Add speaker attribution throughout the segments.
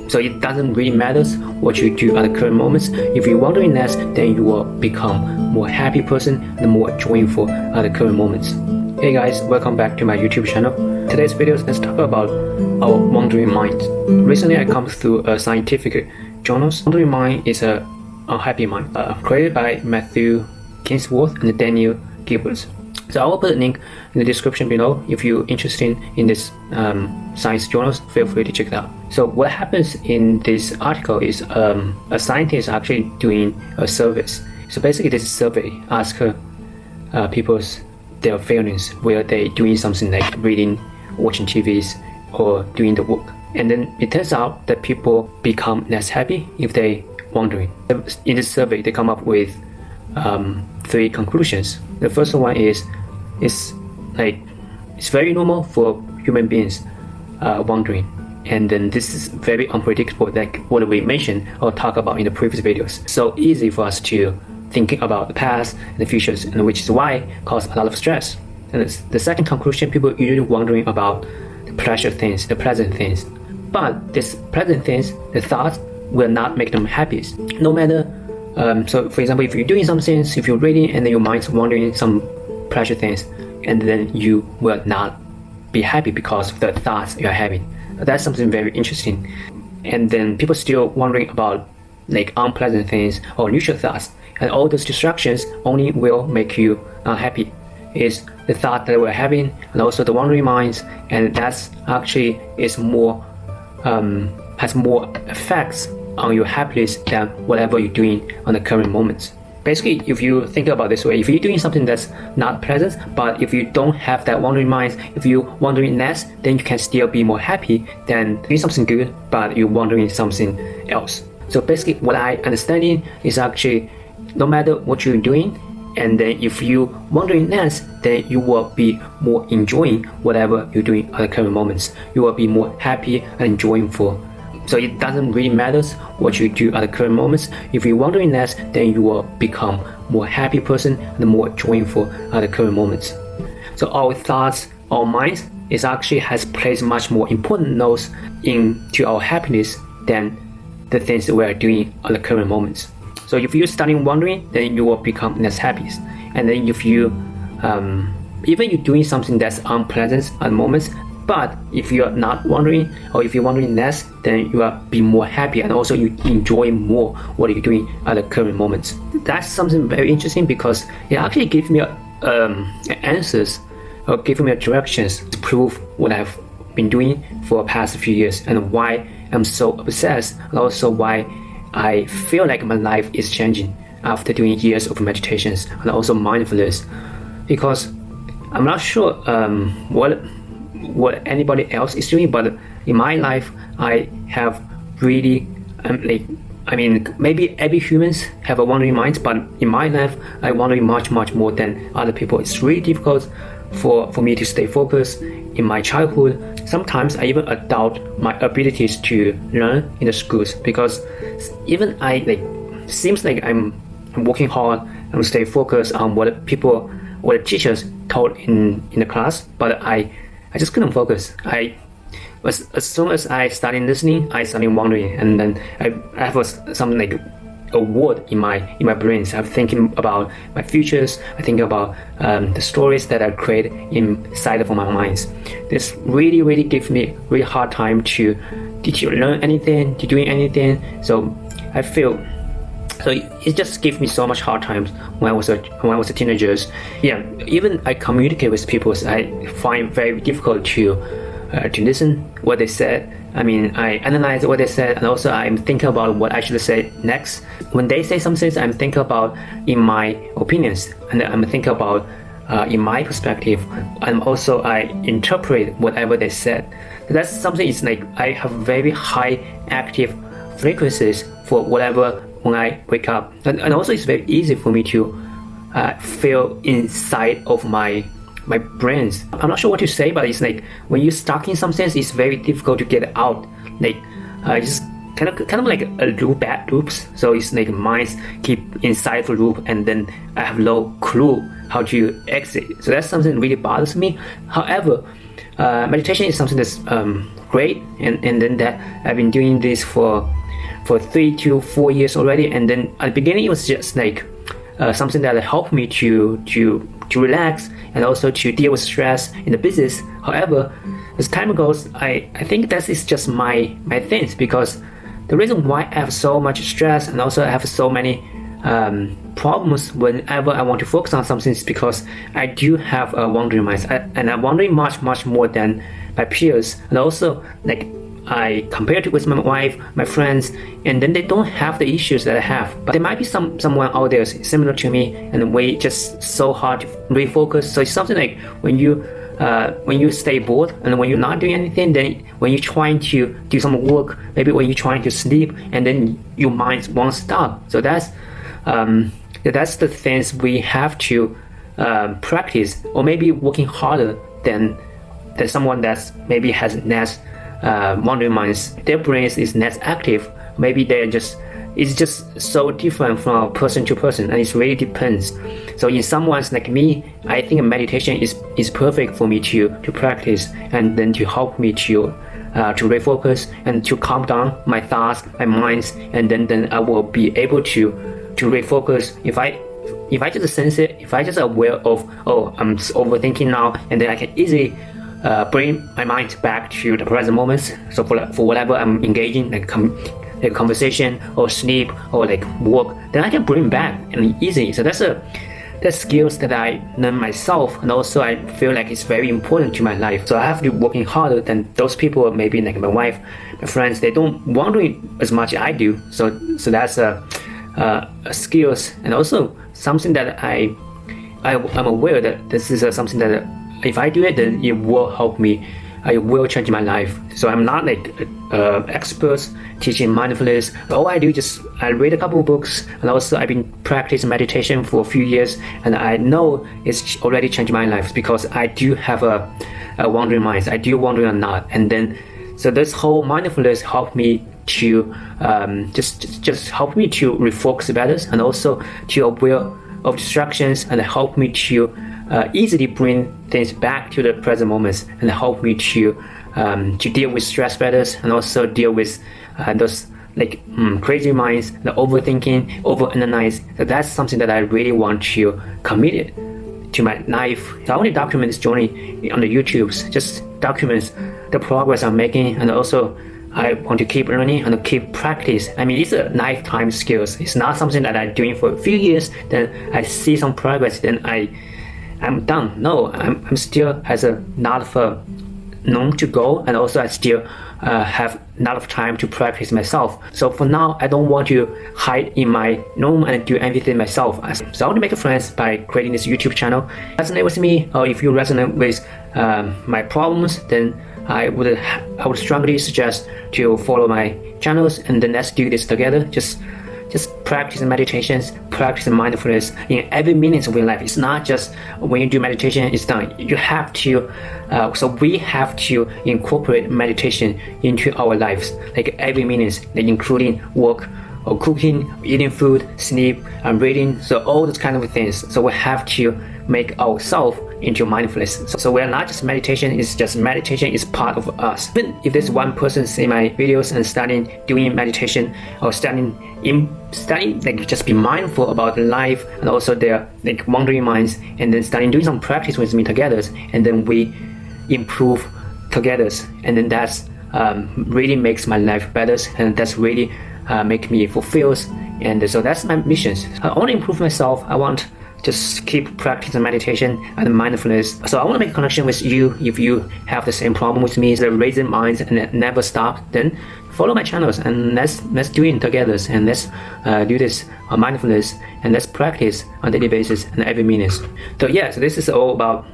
Speaker 1: So it doesn't really matter what you do at the current moments. If you're wondering less, then you will become more happy person and more joyful at the current moments. Hey guys, welcome back to my YouTube channel. Today's video, let's talk about our wandering mind. Recently, I come through a scientific journals. Wandering mind is a unhappy mind, created by Matthew Kingsworth and Daniel Gilbert. So I will put a link in the description below. If you're interested in this science journals, feel free to check it out. So what happens in this article is a scientist actually doing a survey. So basically this survey asks people's their feelings where they doing something like reading, watching TVs, or doing the work. And then it turns out that people become less happy if they wandering. In this survey, they come up with 3 conclusions. The first one is it's very normal for human beings wandering, and then this is very unpredictable, like what we mentioned or talk about in the previous videos. So easy for us to thinking about the past and the futures, and which is why it causes a lot of stress. And the second conclusion, people usually wondering about the pleasure things, the pleasant things, but these pleasant things, the thoughts will not make them happy. No matter so for example, if you're doing some things, if you're reading and then your mind's wandering some pleasure things, and then you will not be happy because of the thoughts you're having. That's something very interesting. And then people still wondering about like unpleasant things or neutral thoughts, and all those distractions only will make you unhappy. Is the thought that we're having, and also the wandering minds, and that's actually is more has more effects on your happiness than whatever you're doing on the current moments. Basically, if you think about this way, if you're doing something that's not pleasant, but if you don't have that wandering mind, if you're wandering less, then you can still be more happy than doing something good, but you're wandering something else. So basically, what I understanding is actually, no matter what you're doing, and then if you wandering less, then you will be more enjoying whatever you're doing at the current moments. You will be more happy and joyful. So it doesn't really matter what you do at the current moments. If you're wandering less, then you will become more happy person and more joyful at the current moments. So our thoughts, our minds, is actually has placed much more important roles into our happiness than the things that we are doing at the current moments. So if you're starting wandering, then you will become less happy. And then if you even you're doing something that's unpleasant at the moments, but if you're not wandering, or if you're wandering less, then you will be more happy, and also you enjoy more what you're doing at the current moments. That's something very interesting because it actually gives me answers or gives me directions to prove what I've been doing for the past few years and why I'm so obsessed, and also why I feel like my life is changing after doing years of meditations and also mindfulness. Because I'm not sure what anybody else is doing, but in my life I have really maybe every humans have a wandering mind, but in my life I wandering much more than other people. It's really difficult for me to stay focused in my childhood. Sometimes I even doubt my abilities to learn in the schools, because even seems like I'm working hard and stay focused on what the teachers taught in the class, but I just couldn't focus. As soon as I started listening, I started wandering, and then I have something like a word in my brain. So I'm thinking about my futures. I think about the stories that I create inside of my minds. This really gives me really hard time to learn anything, to doing anything. So I feel. So it just gives me so much hard times when I was a teenager. Yeah, even I communicate with people, I find very difficult to listen what they said. I analyze what they said, and also I'm thinking about what I should say next. When they say something, I'm thinking about in my opinions, and I'm thinking about in my perspective, and also I interpret whatever they said. That's something. It's like I have very high active frequencies for whatever when I wake up, and also it's very easy for me to feel inside of my brains. I'm not sure what to say, but it's like when you're stuck in something, it's very difficult to get out. Just kind of like a bad loops. So it's like minds keep inside the loop, and then I have no clue how to exit. So that's something that really bothers me. However, meditation is something that's great, and then that I've been doing this for 3 to 4 years already. And then at the beginning it was just like something that helped me to relax and also to deal with stress in the business. However, as time goes, I think that is just my things, because the reason why I have so much stress and also I have so many problems whenever I want to focus on something is because I do have a wandering mind, and I'm wandering much more than my peers. And also, like, I compared it with my wife, my friends, and then they don't have the issues that I have. But there might be someone out there similar to me, and we just so hard to refocus. So it's something like when you stay bored and when you're not doing anything, then when you're trying to do some work, maybe when you're trying to sleep, and then your mind won't stop. So that's the things we have to practice, or maybe working harder than someone that's maybe has less wandering minds. Their brains is less active. Maybe it's just so different from person to person, and it really depends. So in someone's like me, I think meditation is perfect for me to practice, and then to help me to refocus and to calm down my thoughts, my minds, and then I will be able to refocus. If I just sense it, if I just aware of, oh, I'm overthinking now, and then I can easily bring my mind back to the present moments. So for whatever I'm engaging, like conversation or sleep or like work, then I can bring back and easy. So that's skills that I learn myself, and also I feel like it's very important to my life. So I have to be working harder than those people, maybe like my wife, my friends. They don't wandering as much as I do. So that's a skills, and also something that I'm aware that this is something that if I do it, then it will help me. It will change my life. So I'm not like experts teaching mindfulness. All I do I read a couple of books, and also I've been practicing meditation for a few years, and I know it's already changed my life because I do have a wandering mind. I do wander a lot, and then so this whole mindfulness helped me to just help me to refocus better, and also to aware of distractions, and help me to easily bring things back to the present moments, and help me to deal with stress better, and also deal with those like crazy minds, the overthinking, overanalyze. So that's something that I really want to commit it to my life. So I want to document this journey on the YouTubes, just documents the progress I'm making, and also I want to keep learning and keep practice. I mean, it's a lifetime skills. It's not something that I'm doing for a few years, then I see some progress, then I'm done. No, I'm still has a lot of long to go, and also I still have a lot of time to practice myself. So for now, I don't want to hide in my room and do everything myself. So I want to make friends by creating this YouTube channel. Resonate with me, or if you resonate with my problems, then I would strongly suggest to follow my channels, and then let's do this together. Just practice meditations, practice mindfulness in every minute of your life. It's not just when you do meditation, it's done. You have to, so we have to incorporate meditation into our lives, like every minute, like including work or cooking, eating food, sleep, and reading. So all those kind of things. So we have to make ourselves into mindfulness. So we're not just meditation, it's just meditation is part of us. Even if there's one person see my videos and starting doing meditation, or starting like just be mindful about life and also their like wandering minds, and then starting doing some practice with me together, and then we improve together, and then that's really makes my life better, and that's really make me fulfilled. And so that's my mission. I want to improve myself. I want just keep practicing meditation and mindfulness. So I want to make a connection with you. If you have the same problem with me, the raising minds and it never stop, then follow my channels and let's do it together, and let's do this mindfulness, and let's practice on a daily basis and every minute. So yeah, so this is all about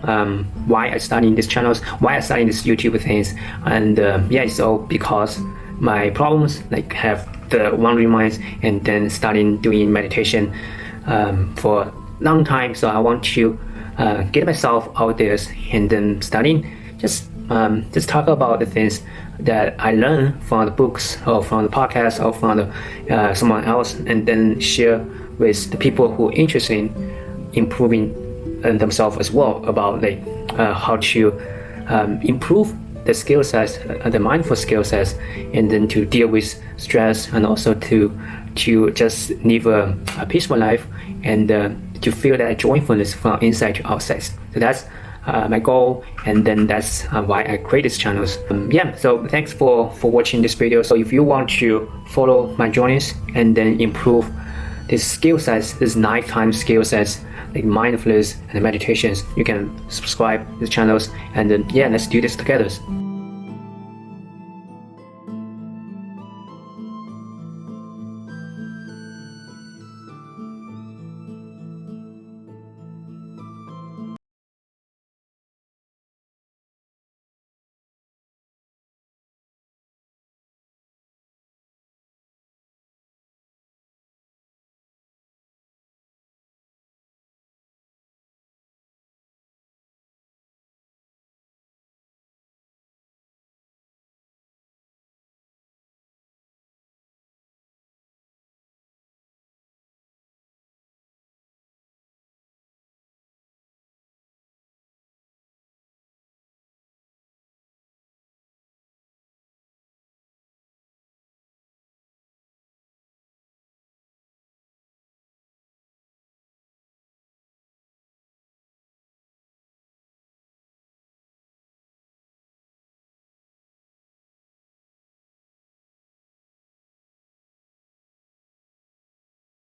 Speaker 1: why I started this channels, why I started this YouTube things, and yeah, it's all because my problems like have the wandering minds, and then starting doing meditation for long time. So I want to get myself out there, and then starting just talk about the things that I learned from the books or from the podcast or from someone else, and then share with the people who are interested in improving themselves as well, about like how to improve the skill sets, the mindful skill sets, and then to deal with stress, and also to just live a peaceful life, and to feel that joyfulness from inside to outside. So that's my goal, and then that's why I create these channels. So thanks for watching this video. So if you want to follow my journeys and then improve these skill sets, these nighttime skill sets like mindfulness and meditations, you can subscribe to these channels, and then let's do this together.